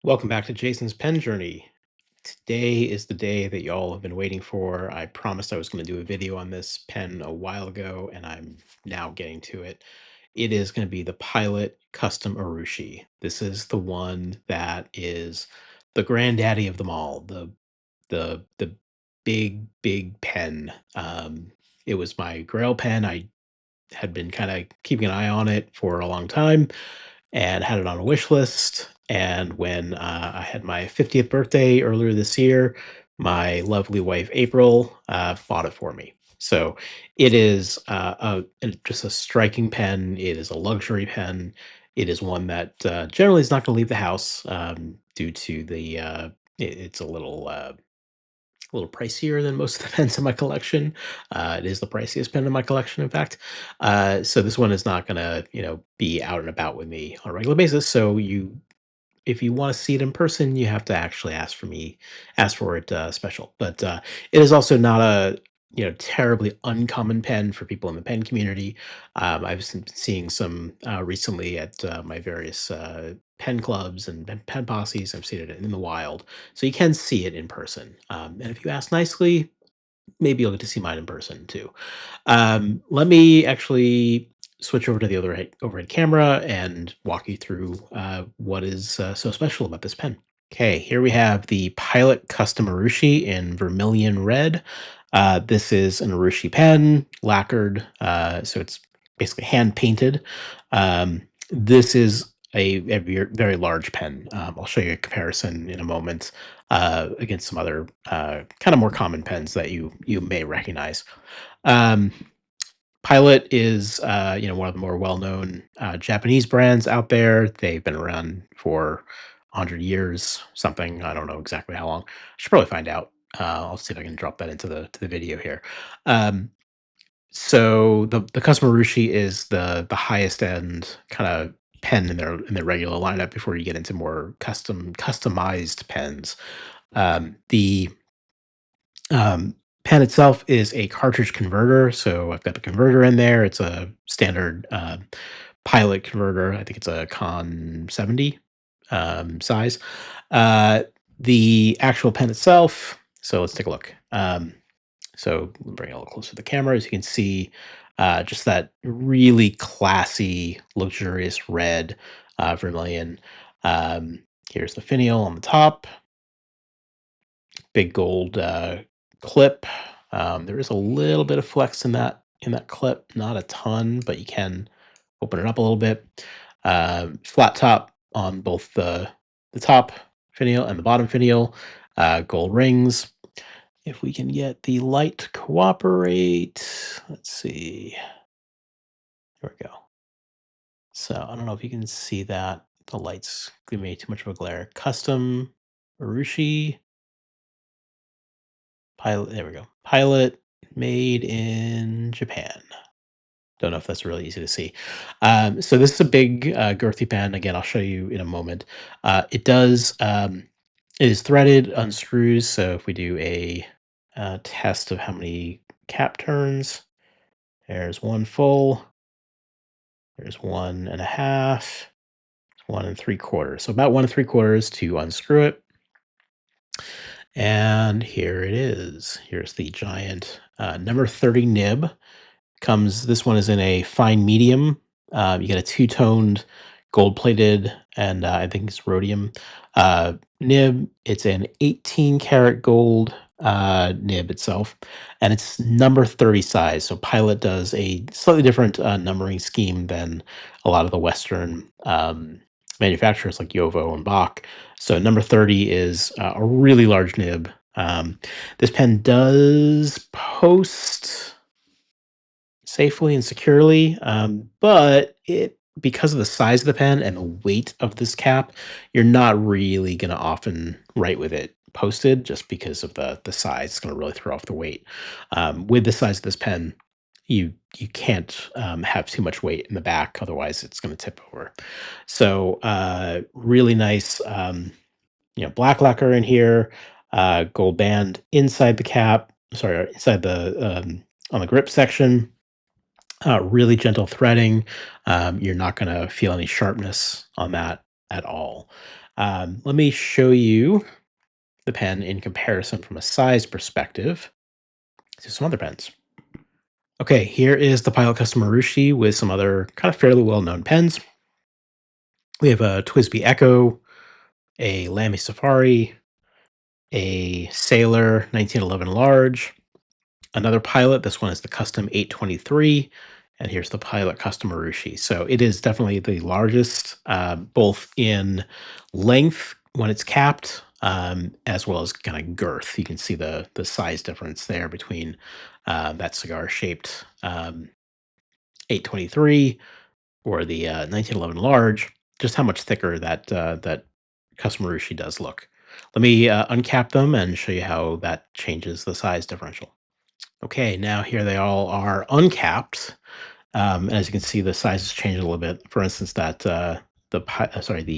Welcome back to Jason's Pen Journey. Today is the day that y'all have been waiting for. I promised I was going to do a video on this pen a while ago, and I'm now getting to it. It is going to be the Pilot Custom Urushi. This is the one that is the granddaddy of them all. The big pen. It was my Grail pen. I had been kind of keeping an eye on it for a long time and had it on a wish list. And when I had my 50th birthday earlier this year, my lovely wife April bought it for me. So it is just a striking pen. It is a luxury pen. It is one that generally is not going to leave the house due to it's a little pricier than most of the pens in my collection. It is the priciest pen in my collection, in fact. So this one is not gonna, be out and about with me on a regular basis. If you want to see it in person, you have to actually ask for it special. But it is also not a terribly uncommon pen for people in the pen community. Been seeing some recently at my various pen clubs and pen posses. I've seen it in the wild, so you can see it in person. And if you ask nicely, maybe you'll get to see mine in person too. Let me actually switch over to the overhead camera and walk you through what is so special about this pen. Okay, here we have the Pilot Custom Urushi in Vermilion Red. This is an Urushi pen, lacquered, so it's basically hand painted. This is a very large pen. I'll show you a comparison in a moment against some other kind of more common pens that you may recognize. Um, Pilot is one of the more well-known Japanese brands out there. They've been around for 100 years, something. I don't know exactly how long. I should probably find out. I'll see if I can drop that into the video here. Um, so the Custom Rushi is the highest end kind of pen in their regular lineup before you get into more customized pens. The pen itself is a cartridge converter, so I've got the converter in there. It's a standard Pilot converter. I think it's a Con 70 size. Uh, the actual pen itself. So let's take a look. So bring it a little closer to the camera, as you can see, just that really classy, luxurious red vermilion. Here's the finial on the top, big gold clip. There is a little bit of flex in that clip, not a ton, but you can open it up a little bit. Flat top on both the top finial and the bottom finial. Gold rings. If we can get the light to cooperate, let's see. There we go. So I don't know if you can see that. The light's giving me too much of a glare. Custom Urushi Pilot. There we go. Pilot made in Japan. Don't know if that's really easy to see. So this is a big girthy pen. Again, I'll show you in a moment. It is threaded, unscrews. So if we do a test of how many cap turns, there's one full, there's 1.5, 1 3/4. So about 1 3/4 to unscrew it. And here it is. Here's the giant number 30 nib. This one is in a fine medium. You get a two-toned gold-plated, and I think it's rhodium nib. It's an 18 karat gold nib itself, and it's number 30 size. So Pilot does a slightly different numbering scheme than a lot of the Western manufacturers like Yovo and Bach. So number 30 is a really large nib. This pen does post safely and securely, but because of the size of the pen and the weight of this cap, you're not really going to often write with it posted just because of the size. It's going to really throw off the weight. With the size of this pen, you can't have too much weight in the back, otherwise it's going to tip over. So really nice, black lacquer in here, gold band inside the cap. Sorry, inside the on the grip section. Really gentle threading. You're not going to feel any sharpness on that at all. Let me show you the pen in comparison from a size perspective to some other pens. Okay, here is the Pilot Custom Urushi with some other kind of fairly well-known pens. We have a TWSBI Echo, a Lamy Safari, a Sailor 1911 Large, another Pilot. This one is the Custom 823, and here's the Pilot Custom Urushi. So it is definitely the largest, both in length when it's capped, as well as kind of girth. You can see the size difference there between that cigar-shaped 823 or the 1911 large. Just how much thicker that Custom Urushi does look. Let me uncap them and show you how that changes the size differential. Okay, now here they all are uncapped. As you can see, the sizes changed a little bit. For instance, the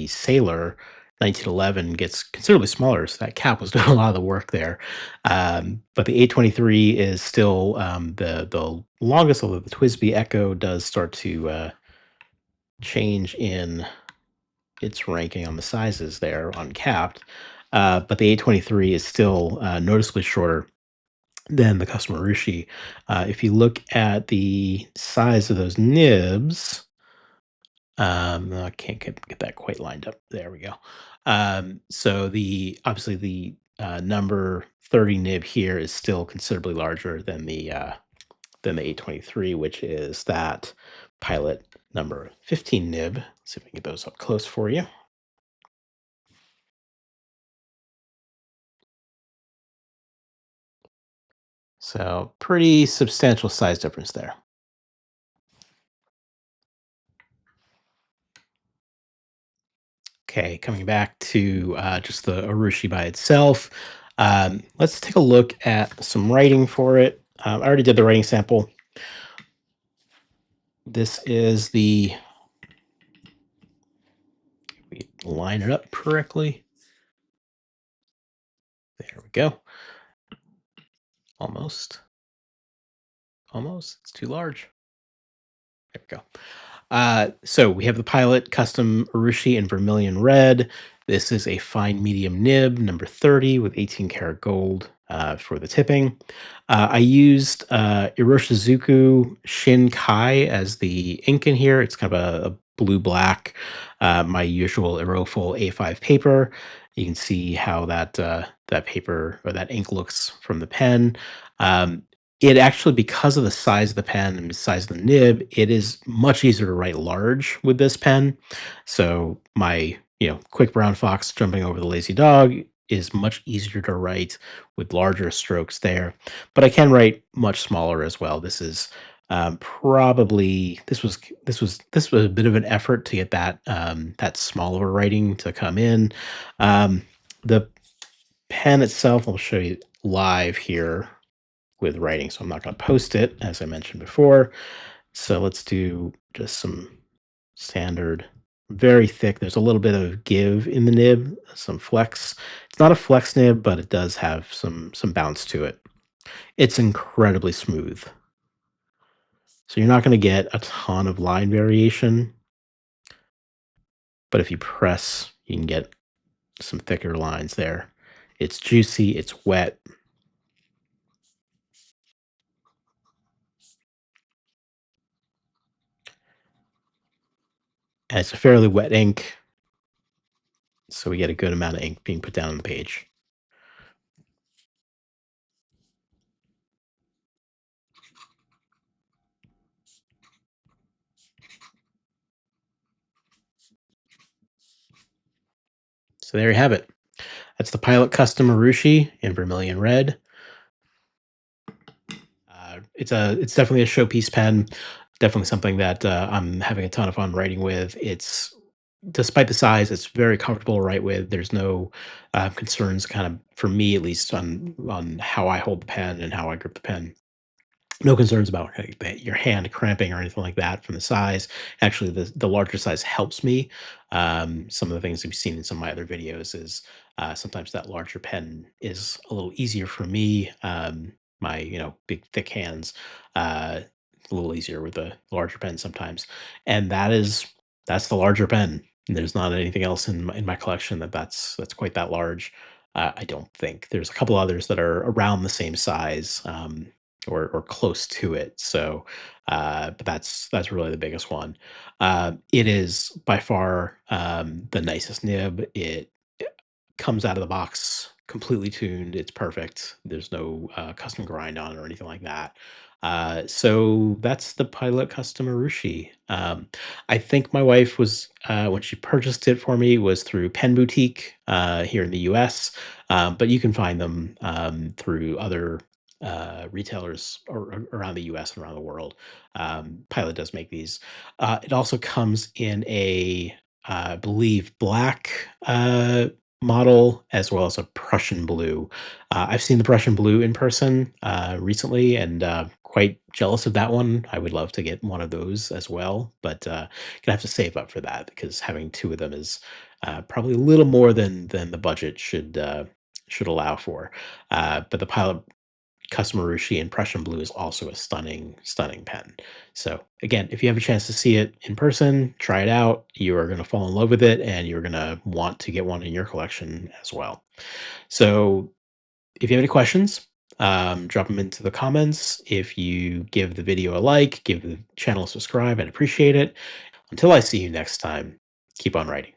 Sailor 1911 gets considerably smaller, so that cap was doing a lot of the work there. But the 823 is still the longest, although the TWSBI Echo does start to change in its ranking on the sizes there uncapped. But the 823 is still noticeably shorter than the Custom Urushi. If you look at the size of those nibs, no, I can't get that quite lined up. There we go. So the obviously the number 30 nib here is still considerably larger than the 823, which is that Pilot number 15 nib. Let's see if we can get those up close for you. So pretty substantial size difference there. Okay, coming back to just the Urushi by itself, let's take a look at some writing for it. I already did the writing sample. This is we line it up correctly. There we go. Almost. Almost. It's too large. There we go. So we have the Pilot Custom Urushi in Vermilion Red. This is a fine medium nib, number 30, with 18 karat gold for the tipping. I used Iroshizuku Shin-Kai as the ink in here. It's kind of a blue-black, my usual Iroful A5 paper. You can see how that paper or that ink looks from the pen. It actually, because of the size of the pen and the size of the nib, it is much easier to write large with this pen. So my, quick brown fox jumping over the lazy dog is much easier to write with larger strokes there. But I can write much smaller as well. This is probably this was a bit of an effort to get that smaller writing to come in. The pen itself, I'll show you live here with writing, so I'm not going to post it, as I mentioned before. So let's do just some standard, very thick. There's a little bit of give in the nib, some flex. It's not a flex nib, but it does have some bounce to it. It's incredibly smooth. So you're not going to get a ton of line variation, but if you press, you can get some thicker lines there. It's juicy, it's wet. And it's a fairly wet ink, so we get a good amount of ink being put down on the page. So there you have it. That's the Pilot Custom Urushi in Vermilion Red. It's definitely a showpiece pen. Definitely something that I'm having a ton of fun writing with. It's despite the size, it's very comfortable to write with. There's no concerns, kind of for me at least, on how I hold the pen and how I grip the pen. No concerns about your hand cramping or anything like that from the size. Actually, the larger size helps me. Some of the things we've seen in some of my other videos is sometimes that larger pen is a little easier for me. My big thick hands. Uh, a little easier with a larger pen sometimes, and that's the larger pen. There's not anything else in my collection that's quite that large. I don't think there's a couple others that are around the same size, or close to it. So, but that's really the biggest one. It is by far the nicest nib. It comes out of the box completely tuned. It's perfect. There's no custom grind on it or anything like that. So that's the Pilot Custom Urushi. I think my wife was when she purchased it for me was through Pen Boutique here in the U.S., but you can find them through other retailers around the U.S. and around the world. Pilot does make these. It also comes in a I believe black model as well as a Prussian blue. I've seen the Prussian blue in person recently, and quite jealous of that one. I would love to get one of those as well, but gonna have to save up for that because having two of them is probably a little more than the budget should allow for. But the Pilot Custom Urushi in Prussian blue is also a stunning pen. So again, if you have a chance to see it in person, try it out. You are going to fall in love with it, and you're going to want to get one in your collection as well. So if you have any questions, drop them into the comments. If you give the video a like, give the channel a subscribe, I'd appreciate it. Until I see you next time, keep on writing.